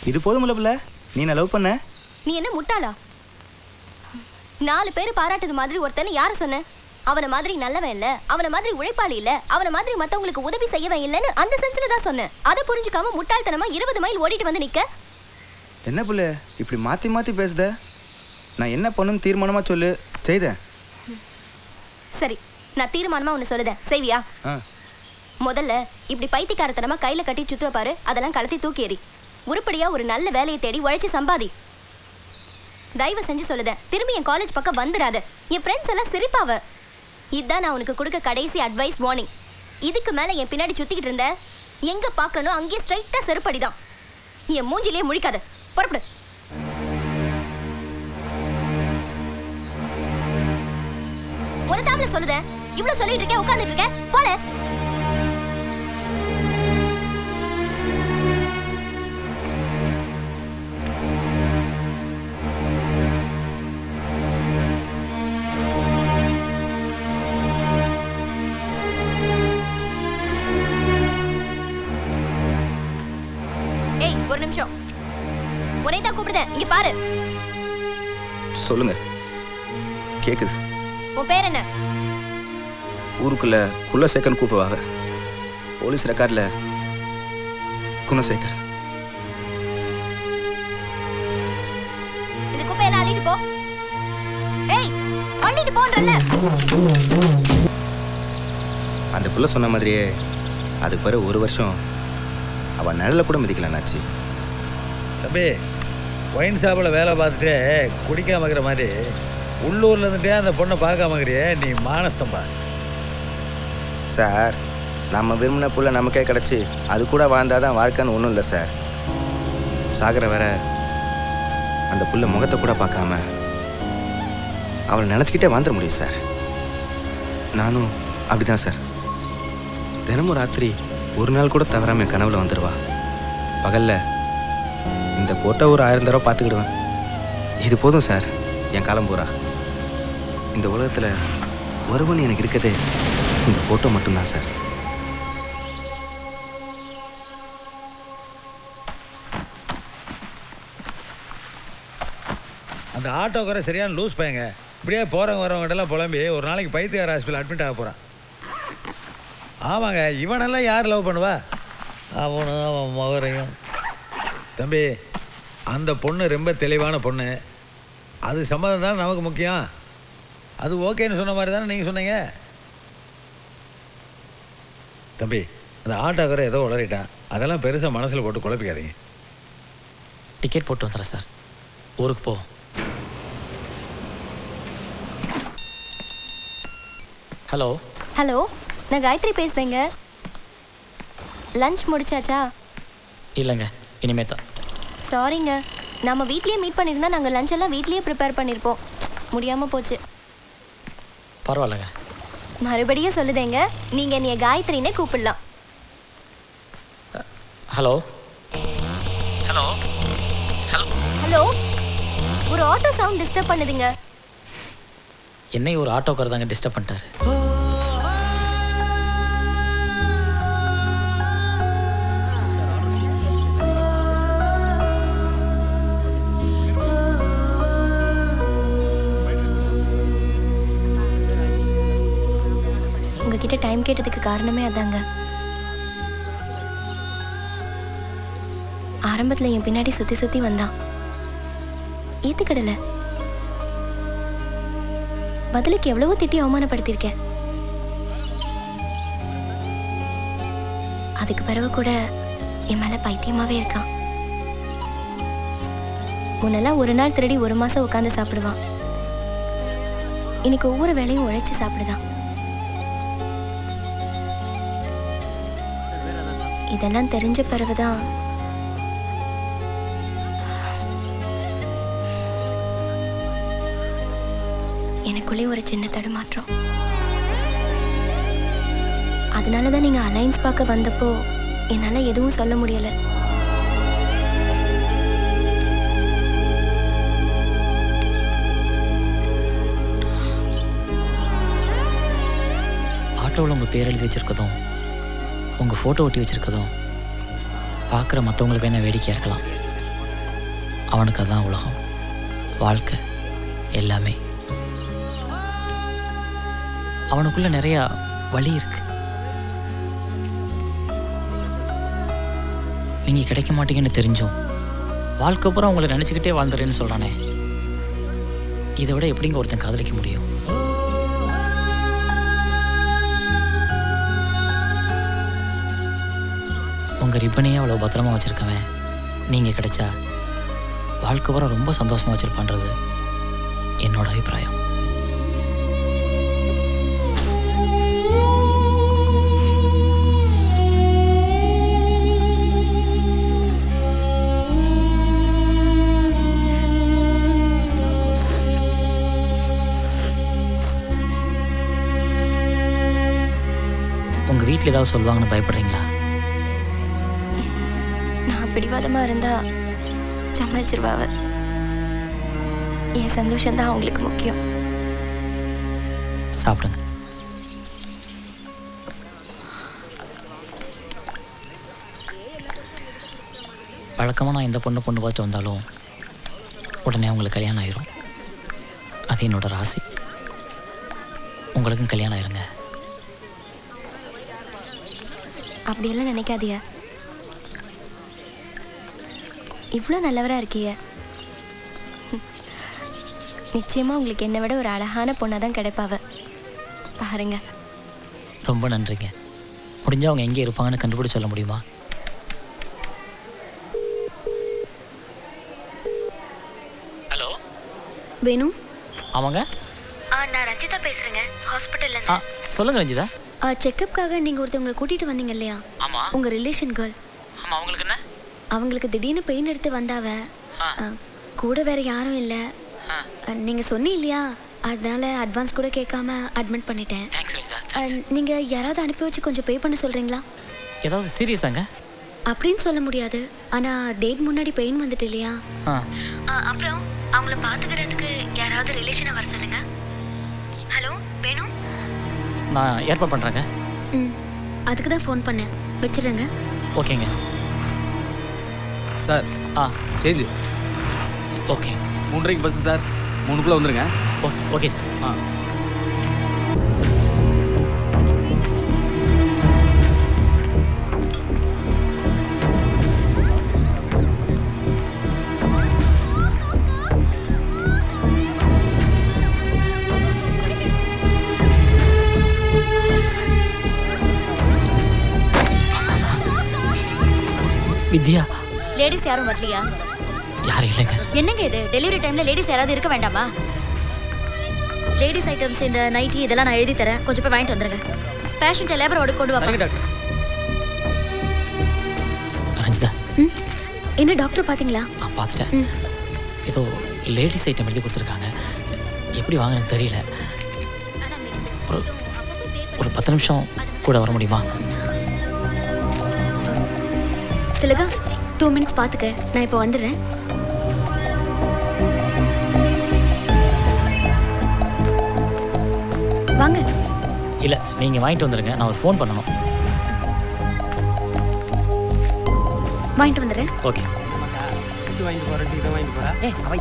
இது போதுமில்ல பிள்ளை, நீ நான் லவ் பண்ண. நீ என்ன முட்டாளா? 4 பேர் பாராட்டுது மாதிரி ஒருத்தனை யாரு சொன்ன? அவனை மாதிரி நல்லவன் இல்ல, அவனை மாதிரி உழைப்பாளி இல்ல, அவனை மாதிரி மத்தவங்களுக்கு உதவி செய்யவன் இல்லன்னு அந்த சென்ஸ்ல தான் சொன்னேன். அதை புரிஞ்சுக்காம முட்டாள்தனமா 20 மைல் ஓடிட்டு வந்து நிக்க. என்ன பிள்ளை இப்படி மாத்தி மாத்தி பேசுத? நான் என்ன பண்ணுன்னு தீர்மானமா சொல்லு, செய்தேன். சரி, நான் தீர்மானமா ஒன்னு சொல்லுதேன், செய்வியா? முதல்ல இப்படி பைத்தியக்காரத்தனமா கையில கட்டி சுத்துவ பாரு, அதெல்லாம் கலத்தி தூக்கி எறி. உருப்படியா ஒரு நல்ல வேலையை தேடி உழைச்சு சம்பாதி. தயவு செஞ்சு சொல்லுதேன், திரும்பி என் காலேஜ் பக்கம் வந்துடாத. என் ஃப்ரெண்ட்ஸ் எல்லாம் சிரிப்பாவ. இதுதான் நான் உனக்கு கொடுக்க கடைசி அட்வைஸ், வார்னிங். இதுக்கு மேல என் பின்னாடி சுத்திக்கிட்டு இருந்த, எங்க பாக்கணும் அங்கேயே ஸ்ட்ரைட்டா செருப்படிதான். என் மூஞ்சிலேயே முழிக்காத, புறப்படு. ஒரு தாமல சொல்லுதேன், இவ்வளவு சொல்லிட்டு இருக்கேன், உட்கார்ந்துட்டு இருக்கேன், போல. ஒரு நிமிஷம், உன்னை தான் கூப்பிடுதேன், இங்க பாரு. சொல்லுங்க, கேக்குது. உன் பேர் என்ன? ஊருக்குள்ள குலசேகர் கூப்பிடுவாங்க. போலீஸ் ரெக்கார்ட்ல குணசேகர். இந்த குப்பையெல்லாம் அள்ளிட்டு போ. ஏய், அள்ளிட்டு போன்றல்ல. அந்த புள்ள சொன்ன மாதிரியே அதுக்கு பிறகு 1 வருஷம் அவன் நிழல கூட மிதிக்கலனாச்சு. தம்பி, ஒயின் ஷாப்பில் வேலை பார்த்துட்டு குடிக்காமக்கிற மாதிரி உள்ளூரில் இருந்துட்டே அந்த பொண்ணை பார்க்காமக்கிறியே, நீ மானஸ்தம்பா. சார், நம்ம விரும்பின புள்ள நமக்கே கிடச்சி அது கூட வாழ்ந்தாதான் வாழ்க்கைன்னு ஒன்றும் இல்லை சார். சாகர வேற அந்த புள்ள முகத்தை கூட பார்க்காம அவளை நினச்சிக்கிட்டே வாழ்ந்துட முடியும் சார். நானும் அப்படிதான் சார். தினமும் ராத்திரி ஒரு நாள் கூட தவறாம என் கனவுல வந்துடுவா. பகல்ல இந்த போட்டோ ஒரு 1000 தடவை பார்த்துக்கிடுவேன். இது போதும் சார் என் காலம் பூரா. இந்த உலகத்தில் ஒருவன் எனக்கு இருக்கதே இந்த போட்டோ மட்டும்தான் சார். அந்த ஆட்டோக்கார சரியான லூஸ் பையங்க. இப்படியே போகிறவங்க வரவங்ககிட்டலாம் புலம்பி ஒரு நாளைக்கு பைத்தியக்கார ஹாஸ்பிட்டல் அட்மிட் ஆக போகிறான். ஆமாங்க, இவனெல்லாம் யார் லவ் பண்ணுவா? அவனும் அவன் மகரையும். தம்பி, அந்த பொண்ணு ரொம்ப தெளிவான பொண்ணு. அது சம்மதம் தானே நமக்கு முக்கியம். அது ஓகேன்னு சொன்ன மாதிரி தானே நீங்கள் சொன்னீங்க. தம்பி, அந்த ஆட்டோக்கார ஏதோ உளறிட்டான். அதெல்லாம் பெருசாக மனசில் போட்டு குழப்பிக்காதீங்க. டிக்கெட் போட்டு வந்துடுறேன் சார், ஊருக்கு போ. ஹலோ ஹலோ, நான் காயத்ரி பேசுறேங்க. லஞ்ச் முடிச்சாச்சா? இல்லைங்க, இனிமே தான். சாரிங்க, நம்ம வீட்லேயே மீட் பண்ணியிருந்தா நாங்கள் லஞ்ச் எல்லாம் வீட்லேயே ப்ரிப்பேர் பண்ணியிருப்போம். முடியாமல் போச்சு. பரவாயில்லைங்க. மறுபடியும் சொல்லுதேங்க, நீங்கள் என்னைய காயத்ரினே கூப்பிடலாம். ஹலோ ஹலோ ஹலோ ஹலோ, ஒரு ஆட்டோ சவுண்ட் டிஸ்டர்ப் பண்ணுதுங்க. என்னை ஒரு ஆட்டோக்காரர் தாங்க டிஸ்டர்ப் பண்ணிட்டாரு. உங்ககிட்ட டைம் கேட்டதுக்கு காரணமே அதாங்க. ஆரம்பத்தில் என் பின்னாடி சுற்றி சுற்றி வந்தான். ஏத்துக்கிடல. பதிலுக்கு எவ்வளவோ திட்டி அவமானப்படுத்தியிருக்கேன். அதுக்கு பிறகு கூட என் மேல பைத்தியமாவே இருக்கான். முன்னெல்லாம் ஒரு நாள் திருடி 1 மாசம் உட்காந்து சாப்பிடுவான். இன்னைக்கு ஒவ்வொரு வேளையும் உழைச்சு சாப்பிடுதான். இதெல்லாம் தெரிஞ்ச பிறகுதான் எனக்குள்ளே ஒரு சின்ன தடுமாற்றம். அதனாலதான் நீங்க அலைன்ஸ் பார்க்க வந்தப்போ என்னால எதுவும் சொல்ல முடியல. ஆட்டோவில் உங்கள் பேர் எழுதி வச்சுருக்கதும் உங்கள் ஃபோட்டோ ஒட்டி வச்சுருக்கதும் பார்க்குற மற்றவங்களுக்கு என்ன வேடிக்கையாக இருக்கலாம். அவனுக்கு அதான் உலகம், வாழ்க்கை, எல்லாமே. அவனுக்குள்ள நிறையா வழி இருக்கு. நீங்கள் கிடைக்க மாட்டீங்கன்னு தெரிஞ்சும் வாழ்க்கை பூரா உங்களை நினச்சிக்கிட்டே வாழ்ந்துறேன்னு சொல்கிறானே, இதை விட எப்படிங்க ஒருத்தன் காதலிக்க முடியும்? உங்கள் ரிப்பனையே அவ்வளோ பத்திரமா வச்சுருக்கவன் நீங்கள் கிடைச்சா வாழ்க்கை பூரா ரொம்ப சந்தோஷமாக வச்சுருப்பான்றது என்னோட அபிப்பிராயம். உங்கள் வீட்டில் ஏதாவது சொல்லுவாங்கன்னு பயப்படுறீங்களா? நான் பிடிவாதமாக இருந்தா சமாளிச்சிருவாவ. என் சந்தோஷம்தான் அவங்களுக்கு முக்கியம். சாப்பிடுங்க. வழக்கமாக நான் இந்த பொண்ணு பார்த்துட்டு வந்தாலும் உடனே அவங்களுக்கு கல்யாணம் ஆயிரும். அது என்னோட ராசி. உங்களுக்கும் கல்யாணம் ஆயிருங்க. அப்படியெல்லாம் நினைக்காதியா. இவ்வளோ நல்லவராக இருக்கிய. நிச்சயமாக உங்களுக்கு என்னை விட ஒரு அழகான பொண்ணாக தான் கிடைப்பாவ. பாருங்க. ரொம்ப நன்றிங்க. முடிஞ்சால் அவங்க எங்கே இருப்பாங்கன்னு கண்டுபிடிச்சு சொல்ல முடியுமா? ஹலோ வேணு. ஆமாங்க. நான் ரஞ்சிதா பேசுகிறேங்க, ஹாஸ்பிட்டலில். சொல்லுங்கள் ரஞ்சிதா. செக்கப்புக்காக நீங்கள் ஒருத்தவங்களை கூட்டிகிட்டு வந்தீங்க இல்லையா? ஆமாம். உங்கள் ரிலேஷன் கேர்ள். ஆமாம். அவங்களுக்கு என்ன? அவங்களுக்கு திடீர்னு பெயின் எடுத்து வந்தாவ. கூட வேற யாரும் இல்லை. நீங்கள் சொன்னீங்க இல்லையா, அதனால அட்வான்ஸ் கூட கேட்காம அட்மிட் பண்ணிட்டேன். நீங்கள் யாராவது அனுப்பி வச்சு கொஞ்சம் பே பண்ண சொல்கிறீங்களா? ஏதாவது சீரியஸாங்க? அப்படின்னு சொல்ல முடியாது, ஆனால் டேட் முன்னாடி பெயின் வந்துட்டு இல்லையா. அப்புறம் அவங்கள பார்த்துக்கிறதுக்கு யாராவது ரிலேஷனை வர சொல்லுங்க. ஹலோ வேணும். நான் ஏற்பாடு பண்ணுறேங்க. அதுக்கு தான் ஃபோன் பண்ணேன். வச்சுருங்க. ஓகேங்க sir. Change. Okay. 3:30 bus sir. 3க்குள்ளே வந்துருங்க. Okay sir. வித்யா. லேடிஸ் யாரும் வரலையா? யாரும் இல்லைங்க. என்னங்க இது, டெலிவரி டைம்ல லேடிஸ் யாராவது இருக்க வேண்டாமா? லேடிஸ் ஐட்டம்ஸ், இந்த நைட்டி இதெல்லாம் நான் எழுதி தரேன், கொஞ்சம் போய் வாங்கிட்டு வந்துருங்க. பேஷண்ட்டை லேபரோட கொண்டு வா. டாக்டர். ரஞ்சிதா. என்ன டாக்டர் பார்த்தீங்களா? பார்த்துட்டேன். ஏதோ லேடிஸ் ஐட்டம் எழுதி கொடுத்துருக்காங்க. எப்படி வாங்கினு தெரியல. ஒரு 10 நிமிஷம் கூட வர முடியுமா? திலகா, 2 மினிட்ஸ் பார்த்துக்க, நான் இப்போ வந்துடுறேன். வாங்க. இல்லை, நீங்கள் வாங்கிட்டு வந்துடுங்க, நான் ஒரு ஃபோன் பண்ணணும். வாங்கிட்டு வந்துடுறேன். ஓகே. வாங்கிட்டு போகிறேன்.